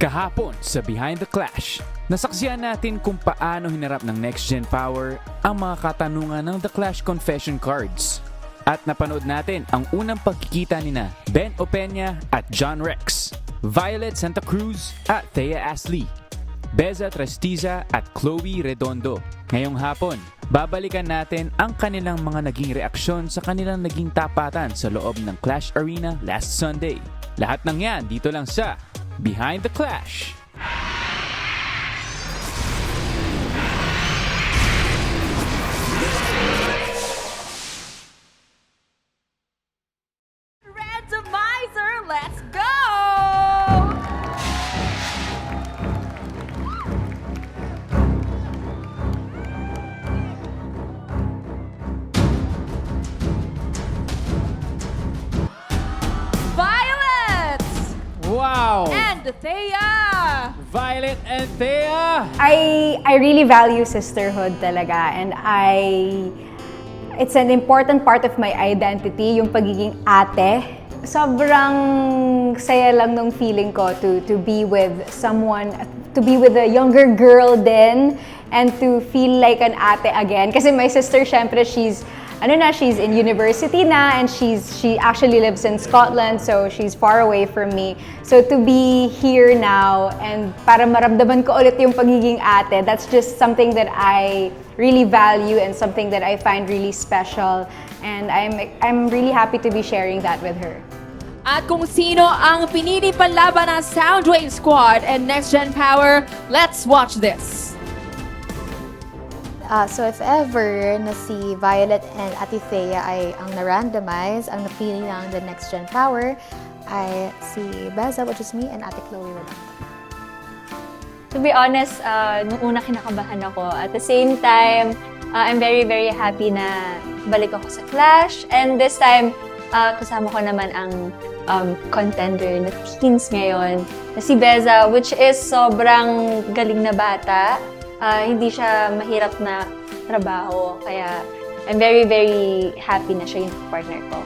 Kahapon sa Behind the Clash, nasaksihan natin kung paano hinarap ng Next Gen Power ang mga katanungan ng The Clash Confession Cards. At napanood natin ang unang pagkikita nina Ben Opeña at John Rex, Violet Santa Cruz at Thea Ashley, Beza Trestiza at Chloe Redondo. Ngayong hapon, babalikan natin ang kanilang mga naging reaksyon sa kanilang naging tapatan sa loob ng Clash Arena last Sunday. Lahat ng yan dito lang sa Behind the Clash. Randomizer, let's go! Violet! Wow! And Thea! Violet and Thea! I really value sisterhood talaga, and it's an important part of my identity, yung pagiging ate. Sobrang saya lang nung feeling ko to be with someone, to be with a younger girl din, and to feel like an ate again. Kasi my sister, syempre, she's in university na, and she actually lives in Scotland, so she's far away from me. So to be here now and para maramdaman ko ulit yung pagiging ate, that's just something that I really value and something that I find really special, and I'm really happy to be sharing that with her. At kung sino ang pinili panlaban ng Soundwave Squad and Next Gen Power, let's watch this. So if ever na si Violet and Ate Thea ay ang na-randomize, ang napili ng the Next Gen Power ay si Beza, which is me, and Ate Chloe Redondo. To be honest, nung una kinakabahan ako. At the same time, I'm very, very happy na balik ako sa Clash. And this time, kasama ko naman ang contender na teens ngayon, na si Beza, which is sobrang galing na bata. Hindi siya mahirap na trabaho. Kaya I'm very, very happy na siya yung partner ko.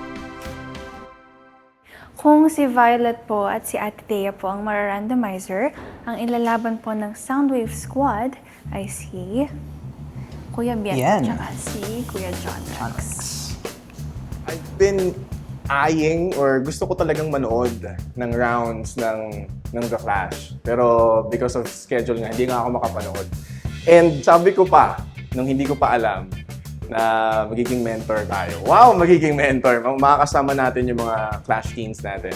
Kung si Violet po at si Ate Thea po ang mara-randomizer, ang ilalaban po ng Soundwave Squad ay si Kuya Bien at saka si Kuya John Rex. I've been eyeing or gusto ko talagang manood ng rounds ng The Clash. Pero because of schedule nga, hindi nga ako makapanood. And sabi ko pa, nung hindi ko pa alam, na magiging mentor tayo. Wow, magiging mentor. Makakasama natin yung mga Clash teams natin.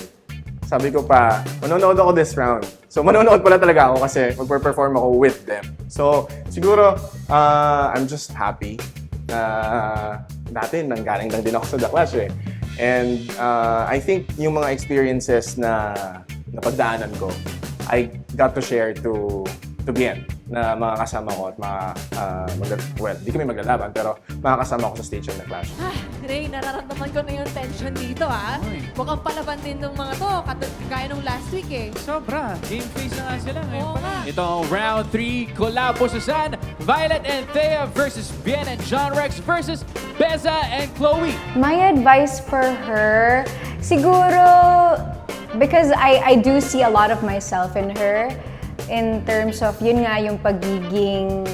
Sabi ko pa, manonood ako this round. So, manonood pala talaga ako kasi magpe-perform ako with them. So, siguro, I'm just happy na dati nanggaling lang din ako sa The Clash eh. And I think yung mga experiences na napagdaanan ko, I got to share to Bien na mga kasama ko at di kami maglalaban, pero mga kasama ko sa stage ng Clash. Ray, nararamdaman ko na yung tension dito, ha? Mukhang palaban din ng mga to, kaya nung last week, eh. Sobra! Game face na nga sila ngayon Oo pa lang. nga. Ito ang round 3, kolabo sa San, Violet and Thea versus Bien and John Rex versus Beza and Chloe. My advice for her, siguro, because I do see a lot of myself in her, in terms of, yun nga, yung pagiging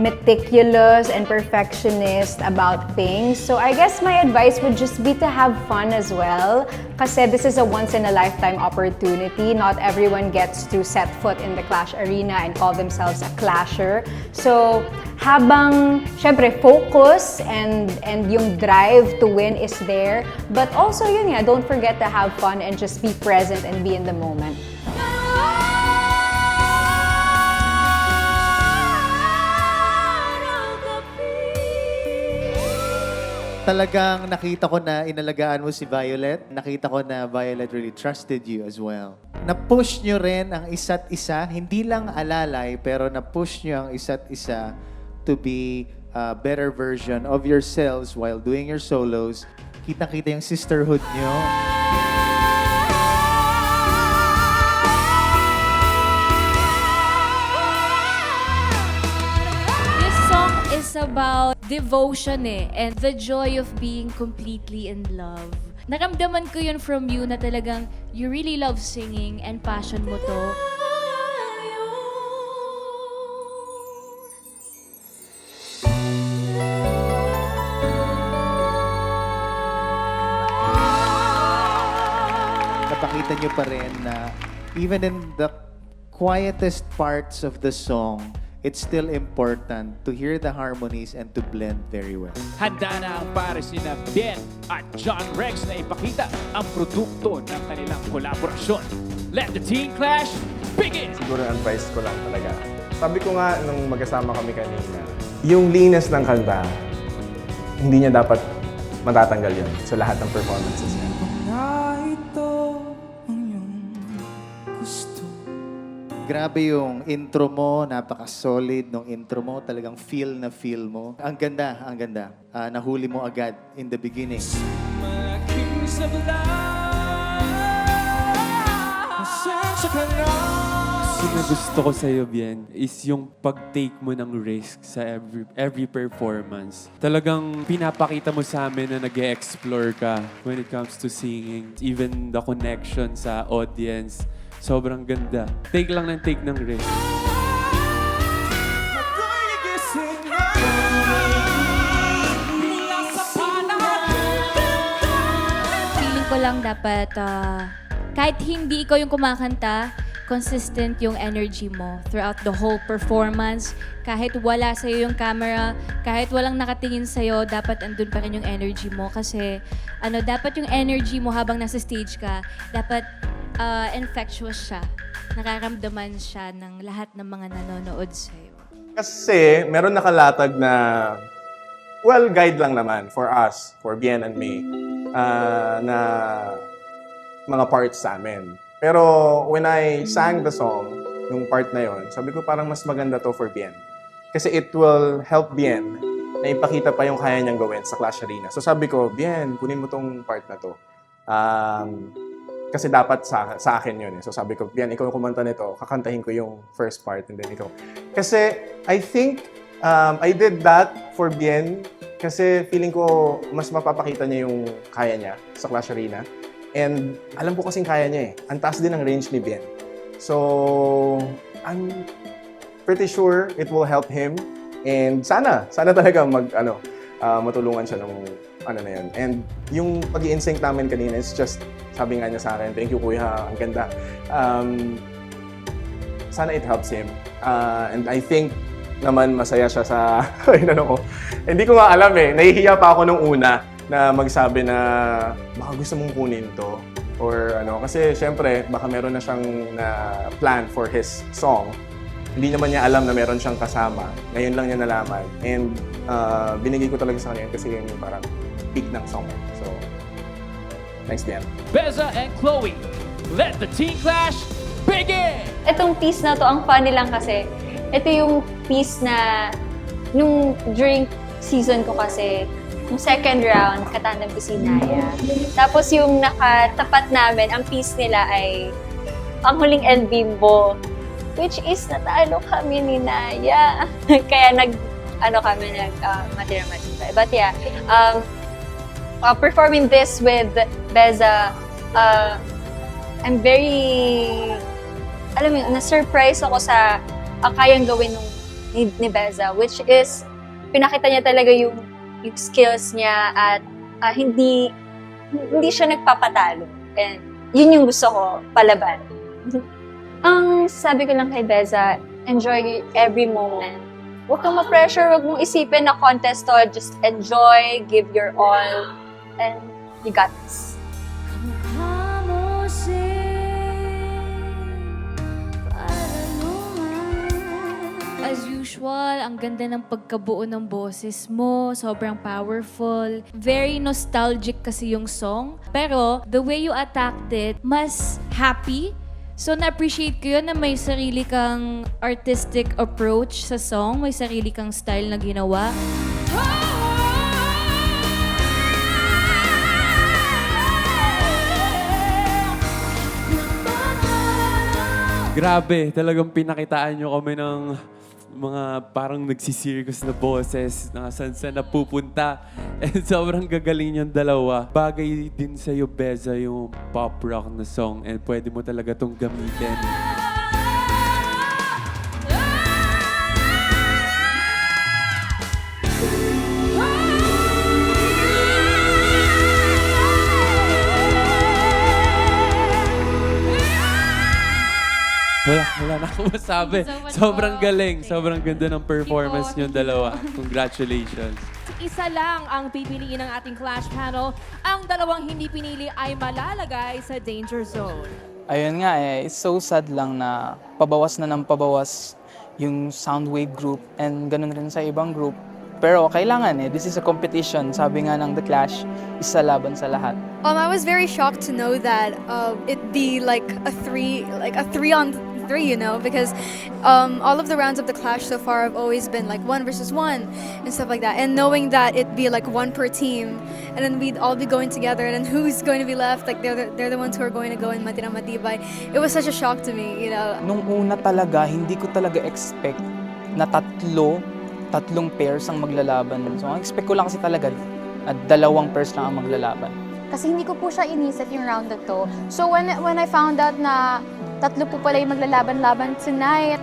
meticulous and perfectionist about things. So I guess my advice would just be to have fun as well. Kasi this is a once-in-a-lifetime opportunity. Not everyone gets to set foot in the Clash Arena and call themselves a Clasher. So habang, syempre, focus and yung drive to win is there. But also, yun nga, don't forget to have fun and just be present and be in the moment. Talagang nakita ko na inalagaan mo si Violet. Nakita ko na Violet really trusted you as well. Na-push nyo rin ang isa't isa. Hindi lang alalay, pero na-push nyo ang isa't isa to be a better version of yourselves while doing your solos. Kitang-kita yung sisterhood nyo. This song is about devotion and the joy of being completely in love. Naramdaman ko yun from you na talagang you really love singing and passion mo to. pinapakita nyo pa rin na even in the quietest parts of the song, it's still important to hear the harmonies and to blend very well. Handa na ang pares ni Bien at John Rex na ipakita ang produkto ng kanilang kolaborasyon. Let the Teen Clash begin! Siguro ang advice ko lang talaga. Sabi ko nga nung magkasama kami kanina, yung linis ng kanta, hindi niya dapat matatanggal yun sa lahat ng performances niya. Grabe yung intro mo, napaka-solid nung intro mo. Talagang feel na feel mo. Ang ganda, ang ganda. Nahuli mo agad in the beginning. Yung gusto ko sa'yo, Bien, is yung pag-take mo ng risk sa every performance. Talagang pinapakita mo sa amin na nag-e-explore ka when it comes to singing. Even the connection sa audience, sobrang ganda. Take lang ng take ng risk. Feeling ko lang dapat, kahit hindi ikaw yung kumakanta, consistent yung energy mo throughout the whole performance. Kahit wala sa'yo yung camera, kahit walang nakatingin sa'yo, dapat andun pa rin yung energy mo. Kasi dapat yung energy mo habang nasa stage ka, dapat infectious siya. Nararamdaman siya ng lahat ng mga nanonood sa'yo. Kasi meron nakalatag na, well, guide lang naman for us, for Bien and me, na mga parts sa amin. Pero when I sang the song, yung part na yon, sabi ko parang mas maganda to for Bien. Kasi it will help Bien na ipakita pa yung kaya niyang gawin sa Clash Arena. So sabi ko, Bien, kunin mo tong part na to. Kasi dapat sa akin yun. So sabi ko, Bien, ikaw yung kumanta nito, kakantahin ko yung first part and then ikaw. Kasi I think I did that for Bien kasi feeling ko mas mapapakita niya yung kaya niya sa Clash Arena. And alam ko kasing kaya niya eh. Ang taas din ng range ni Bien. So, I'm pretty sure it will help him. And sana talaga matulungan siya ng na yun. And yung pag-i-insync namin kanina is just, sabi nga niya sa akin, thank you kuya, ang ganda. Sana it helps him. And I think naman masaya siya sa ko. Hindi ko nga alam eh. Nahihiya pa ako nung una na magsabi na baka gusto mong kunin to or kasi syempre baka meron na siyang plan for his song. Hindi naman niya alam na meron siyang kasama. Ngayon lang niya nalaman. And binigay ko talaga sa kanya kasi yun yung parang peak ng song. So, thanks, Bien. Beza and Chloe, let the Teen Clash begin! Itong piece na to, ang funny lang kasi, ito yung piece na during season ko kasi, yung second round, katandem ko si Naya. Tapos yung nakatapat namin, ang piece nila ay ang huling El Bimbo, which is natalo kami ni Naya. Kaya matira-matira. But yeah, performing this with Beza, I'm very, na-surprise ako sa kayang gawin ni Beza, which is, pinakita niya talaga yung skills niya at hindi siya nagpapatalo. And yun yung gusto ko palaban. Ang sabi ko lang kay Beza, enjoy every moment. Huwag kang ma-pressure, huwag mong isipin na contest to. Just enjoy, give your all, and you got this. As usual, ang ganda ng pagkabuo ng boses mo, sobrang powerful. Very nostalgic kasi yung song. Pero, the way you attacked it, mas happy. So, na-appreciate ko yun na may sarili kang artistic approach sa song, may sarili kang style na ginawa. Grabe, talagang pinakitaan nyo kami ng mga parang nagsisirkus na boses na saan napupunta. And sobrang gagaling yung dalawa. Bagay din sa'yo, Beza, yung pop rock na song. And pwede mo talaga tong gamitin. Wala na akong masabi. Thank you so much Sobrang po. galing. Thank Sobrang ganda ng performance Thank you niyong po. dalawa. Congratulations. Isa lang ang pipiliin ng ating Clash panel. Ang dalawang hindi pinili ay malalagay sa danger zone. Ayun nga it's so sad lang na pabawas na ng pabawas yung Soundwave group and ganun rin sa ibang group. Pero kailangan this is a competition. Sabi nga ng The Clash, isa laban sa lahat. I was very shocked to know that it'd be like a three on three, you know, because all of the rounds of The Clash so far have always been like 1 versus 1 and stuff like that. And knowing that it'd be like 1 per team, and then we'd all be going together, and then who's going to be left? Like they're the ones who are going to go in Matirang Matibay. It was such a shock to me, you know. Nung una talaga, hindi ko talaga expect na tatlong pairs ang maglalaban. So, ang expect ko lang kasi talaga at 2 pairs lang ang maglalaban. Kasi hindi ko po siya inisip yung round na to. So when I found out na 3 po pala yung maglalaban-laban tonight,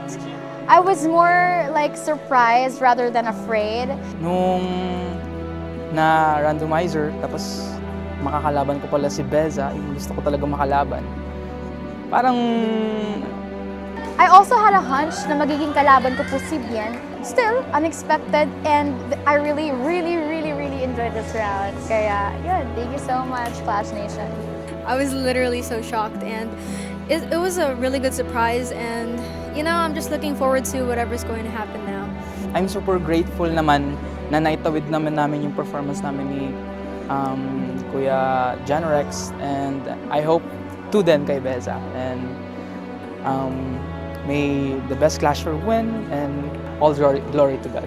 I was more like surprised rather than afraid. Nung na randomizer, tapos makakalaban ko pala si Beza, yung gusto ko talaga makalaban. Parang I also had a hunch na magiging kalaban ko po si Bien. Still, unexpected, and I really enjoyed this round. Kaya, yun, thank you so much, Clash Nation. I was literally so shocked, and it was a really good surprise, and you know, I'm just looking forward to whatever's going to happen now. I'm super grateful naman na naitawid naman yung performance namin ni Kuya Janorex, and I hope to din kay Beza. And may the best Clasher win, and all glory to God.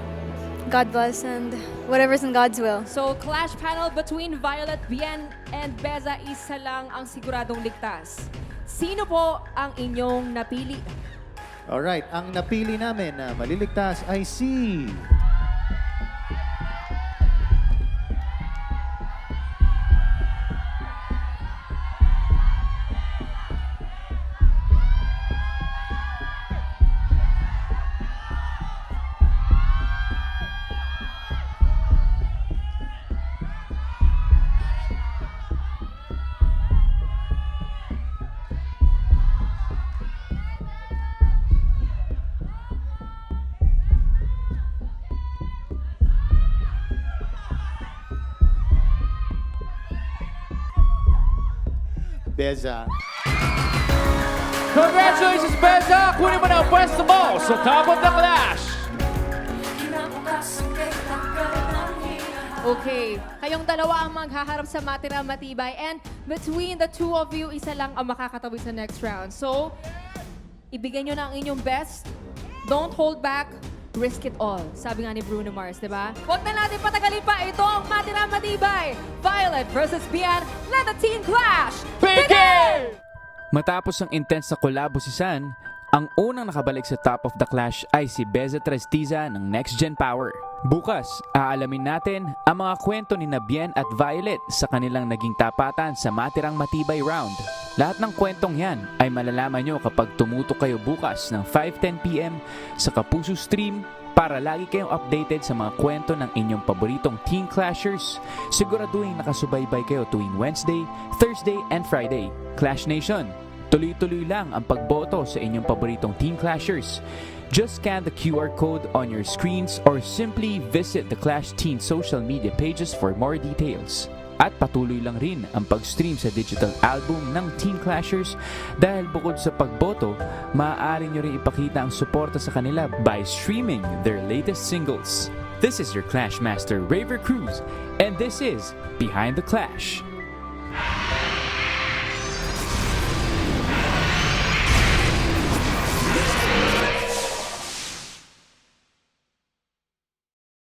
God bless, and whatever's in God's will. So, Clash panel between Violet, Bien, and Beza, isa lang ang siguradong ligtas. Sino po ang inyong napili? Alright, ang napili namin na maliligtas ay si... Beza. Congratulations, Beza! Kunin mo na ang pwesto mo sa top of the Clash! Okay, kayong dalawa ang maghaharap sa Matirang Matibay, and between the two of you, isa lang ang makakatabi sa next round. So, ibigay nyo na ang inyong best. Don't hold back. Risk it all. Sabi nga ni Bruno Mars, di ba? Huwag na natin patagalin pa. Ito ang Matirang Matibay. Violet versus Bien. Let the team clash! Begin! Matapos ang intense na kolabo si San, ang unang nakabalik sa top of the Clash ay si Beza Trestiza ng Next Gen Power. Bukas, aalamin natin ang mga kwento ni Bien at Violet sa kanilang naging tapatan sa Matirang Matibay round. Lahat ng kwentong yan ay malalaman nyo kapag tumutok kayo bukas ng 5:10 PM sa Kapuso Stream para lagi kayong updated sa mga kwento ng inyong paboritong Teen Clashers. Siguraduhin nakasubaybay kayo tuwing Wednesday, Thursday, and Friday. Clash Nation, tuloy-tuloy lang ang pagboto sa inyong paboritong Teen Clashers. Just scan the QR code on your screens or simply visit the Clash Teen social media pages for more details. At patuloy lang rin ang pag-stream sa digital album ng Teen Clashers dahil bukod sa pagboto, maaari nyo rin ipakita ang suporta sa kanila by streaming their latest singles. This is your Clash Master, Raver Cruz, and this is Behind the Clash.